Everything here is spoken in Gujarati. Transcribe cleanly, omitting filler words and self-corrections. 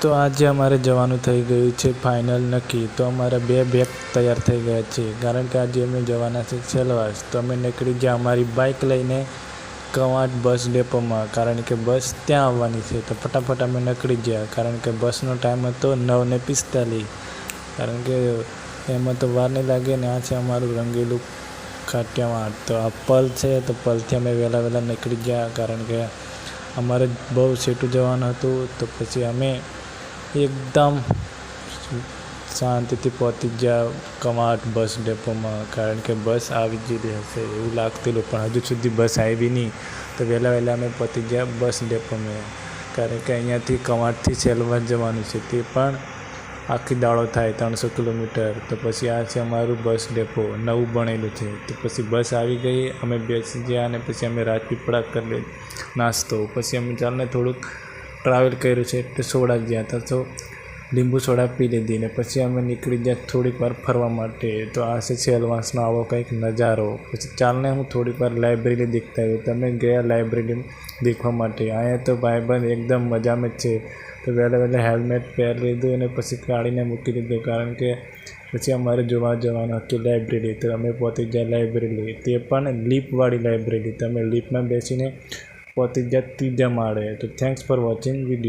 તો આજે અમારે જવાનું થઈ ગયું છે ફાઇનલ નક્કી. તો અમારા 2 બેગ તૈયાર થઈ ગયા છે, કારણ કે આજે અમે જવાના છે સેલવાસ. તો અમે નીકળી ગયા અમારી બાઇક લઈને કવાંટ બસ ડેપોમાં, કારણ કે બસ ત્યાં આવવાની છે. તો ફટાફટ અમે નીકળી ગયા, કારણ કે બસનો ટાઈમ હતો 9:45, કારણ કે એમાં તો વાર નહીં લાગે ને. આ છે અમારું રંગીલું કાઠિયાવાડ. તો આ પલ છે, તો પલથી અમે વહેલા નીકળી ગયા, કારણ કે અમારે બહુ સેટું જવાનું હતું. તો પછી અમે એકદમ શાંતિથી પહોંચી ગયા કવાંટ બસ ડેપોમાં, કારણ કે બસ આવી જ હશે એવું લાગતું, પણ હજુ સુધી બસ આવી નહીં. તો વહેલા અમે પહોંચી ગયા બસ ડેપોમાં, કારણ કે અહીંયાથી કવાંટથી સેલવાસ જવાનું છે, તે પણ આખી દાડો થાય 300 કિલોમીટર. તો પછી આ છે અમારું બસ ડેપો, નવું બનેલું છે. તો પછી બસ આવી ગઈ, અમે બેસી ગયા અને પછી અમે રાજપીપળા કરી નાસ્તો. પછી અમે ચાલને થોડુંક ટ્રાવેલ કર્યું છે એટલે સોડા ગયા હતા, તો લીંબુ સોડા પી લીધી ને પછી અમે નીકળી ગયા થોડીક વાર ફરવા માટે. તો આ છે સેલવાસનો આવો કંઈક નજારો. પછી ચાલને હું થોડીક વાર લાઇબ્રેરી દેખતા આવ્યો. તમે ગયા લાઇબ્રેરી દેખવા માટે? અહીંયા તો ભાઈબંધ એકદમ મજામાં જ છે. તો વહેલા હેલ્મેટ પહેરી લીધું અને પછી કાઢીને મૂકી દીધું, કારણ કે પછી અમારે જોવા જવાનું હતું લાઇબ્રેરી. તો અમે પહોંચી ગયા લાઇબ્રેરી, તે પણ લિફ્ટવાળી લાઇબ્રેરી. તમે લિફ્ટમાં બેસીને પહોંચી ગયા 3જા માળે. તો થેન્ક્સ ફોર વોચિંગ વિડીયો.